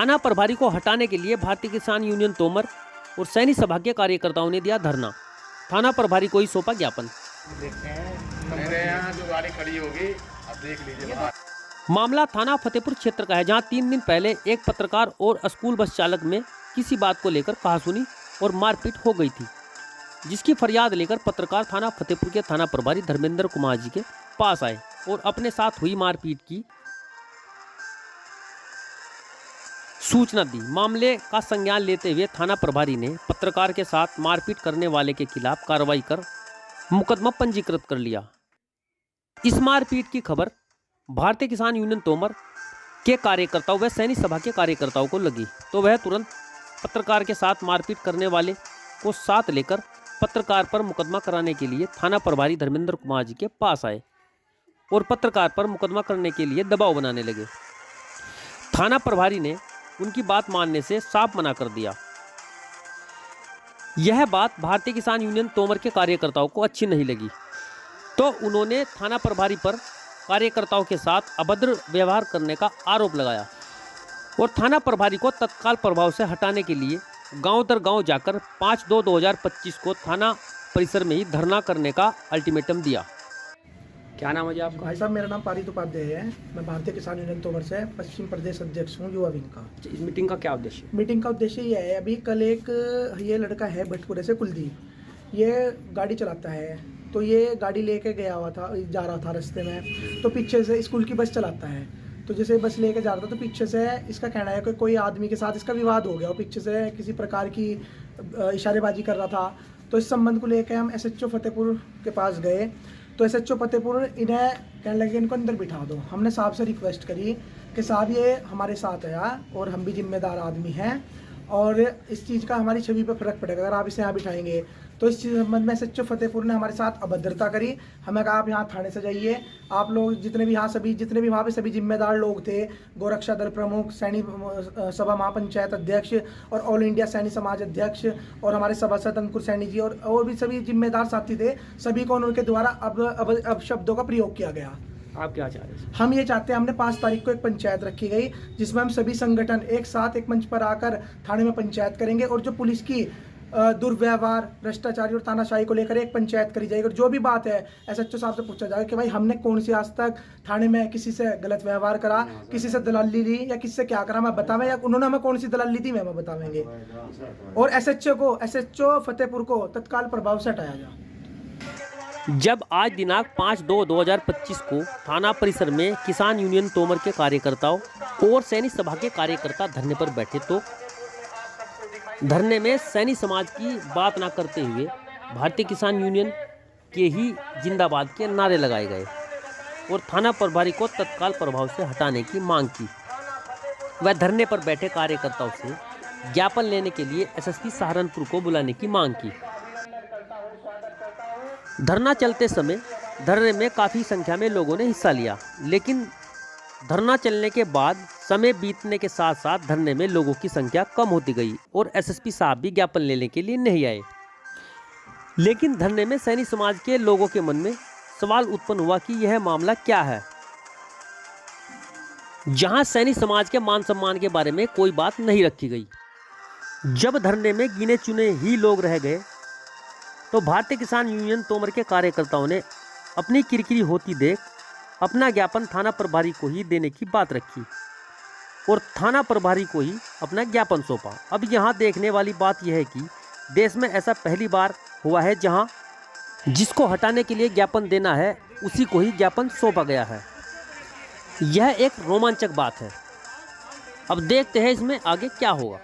थाना प्रभारी को हटाने के लिए भारतीय किसान यूनियन तोमर और सैनिक सभा के कार्यकर्ताओं ने दिया धरना। थाना प्रभारी को ही सौंपा ज्ञापन। मेरे यहाँ जो गाड़ी खड़ी होगी अब देख लीजिए। मामला थाना फतेहपुर क्षेत्र का है, जहां 3 दिन पहले एक पत्रकार और स्कूल बस चालक में किसी बात को लेकर कहासुनी और मारपीट हो गई थी, जिसकी फरियाद लेकर पत्रकार थाना फतेहपुर के थाना प्रभारी धर्मेंद्र कुमार जी के पास आए और अपने साथ हुई मारपीट की सूचना दी। मामले का संज्ञान लेते हुए थाना प्रभारी ने पत्रकार के साथ मारपीट करने वाले के खिलाफ कार्रवाई कर मुकदमा पंजीकृत कर लिया। इस मारपीट की खबर भारतीय किसान यूनियन तोमर के कार्यकर्ताओं व सैनिक सभा के कार्यकर्ताओं को लगी तो वह तुरंत पत्रकार के साथ मारपीट करने वाले को साथ लेकर पत्रकार पर मुकदमा कराने के लिए थाना प्रभारी धर्मेंद्र कुमार जी के पास आए और पत्रकार पर मुकदमा करने के लिए दबाव बनाने लगे। थाना प्रभारी ने उनकी बात मानने से साफ मना कर दिया। यह बात भारतीय किसान यूनियन तोमर के कार्यकर्ताओं को अच्छी नहीं लगी, तो उन्होंने थाना प्रभारी पर कार्यकर्ताओं के साथ अभद्र व्यवहार करने का आरोप लगाया और थाना प्रभारी को तत्काल प्रभाव से हटाने के लिए गांव दर गांव जाकर 5/2/2025 को थाना परिसर में ही धरना करने का अल्टीमेटम दिया। क्या नाम है जी आपका? भाई साहब, मेरा नाम पारित उपाध्याय है। मैं भारतीय किसान यूनियन तोमर से पश्चिम प्रदेश अध्यक्ष हूँ, युवा विंग का। इस मीटिंग का क्या उद्देश्य? मीटिंग का उद्देश्य ये है, अभी कल एक ये लड़का है भटपुरे से, कुलदीप, ये गाड़ी चलाता है, तो ये गाड़ी लेके गया हुआ था, जा रहा था रास्ते में, तो पीछे से स्कूल की बस चलाता है, तो जैसे बस लेके जा रहा था तो पीछे से इसका कहना है कि कोई आदमी के साथ इसका विवाद हो गया और पीछे से किसी प्रकार की इशारेबाजी कर रहा था। तो इस संबंध को लेकर हम SHO फतेहपुर के पास गए, तो SHO फतेहपुर इन्हें कहने लगे इनको अंदर बिठा दो। हमने साहब से रिक्वेस्ट करी कि साहब ये हमारे साथ आया और हम भी जिम्मेदार आदमी हैं और इस चीज़ का हमारी छवि पर फर्क पड़ेगा अगर आप इसे यहाँ बिठाएंगे। तो इस चीज़ संबंध में SHO फतेहपुर ने हमारे साथ अभद्रता करी। हमें कहा आप यहाँ थाने से जाइए, आप लोग जितने भी वहाँ पे सभी जिम्मेदार लोग थे, गोरक्षा दल प्रमुख, सैनिक सभा महापंचायत अध्यक्ष और ऑल इंडिया सैनिक समाज अध्यक्ष और हमारे सभासद अंकुर सैनी जी और भी सभी जिम्मेदार साथी थे, सभी को उनके द्वारा अब शब्दों का प्रयोग किया गया। आप क्या चाह रहे हैं? हम ये चाहते हैं, हमने 5 तारीख को एक पंचायत रखी गई जिसमें हम सभी संगठन एक साथ एक मंच पर आकर थाने में पंचायत करेंगे और जो पुलिस की दुर्व्यवहार, भ्रष्टाचारी और तानाशाही को लेकर एक पंचायत करी जाएगी और जो भी बात है SHO साहब से पूछा जाएगा कि भाई हमने कौन सी आज तक थाने में किसी से गलत व्यवहार करा, किसी से दलाली ली या किससे क्या करा मैं बतावें, या उन्होंने हमें कौन सी दलाली दी मैं बतावेंगे। और SHO फतेहपुर को तत्काल प्रभाव से हटाया जाए। जब आज दिनांक 5/2/2025 को थाना परिसर में किसान यूनियन तोमर के कार्यकर्ताओं और सैनिक सभा के कार्यकर्ता धरने पर बैठे, तो धरने में सैनिक समाज की बात ना करते हुए भारतीय किसान यूनियन के ही जिंदाबाद के नारे लगाए गए और थाना प्रभारी को तत्काल प्रभाव से हटाने की मांग की। वह धरने पर बैठे कार्यकर्ताओं से ज्ञापन लेने के लिए SSP सहारनपुर को बुलाने की मांग की। धरना चलते समय धरने में काफ़ी संख्या में लोगों ने हिस्सा लिया, लेकिन धरना चलने के बाद समय बीतने के साथ साथ धरने में लोगों की संख्या कम होती गई और SSP साहब भी ज्ञापन लेने के लिए नहीं आए। लेकिन धरने में सैनिक समाज के लोगों के मन में सवाल उत्पन्न हुआ कि यह मामला क्या है, जहां सैनिक समाज के मान सम्मान के बारे में कोई बात नहीं रखी गई। जब धरने में गिने चुने ही लोग रह गए तो भारतीय किसान यूनियन तोमर के कार्यकर्ताओं ने अपनी किरकिरी होती देख अपना ज्ञापन थाना प्रभारी को ही देने की बात रखी और थाना प्रभारी को ही अपना ज्ञापन सौंपा। अब यहाँ देखने वाली बात यह है कि देश में ऐसा पहली बार हुआ है जहाँ जिसको हटाने के लिए ज्ञापन देना है उसी को ही ज्ञापन सौंपा गया है। यह एक रोमांचक बात है। अब देखते हैं इसमें आगे क्या होगा।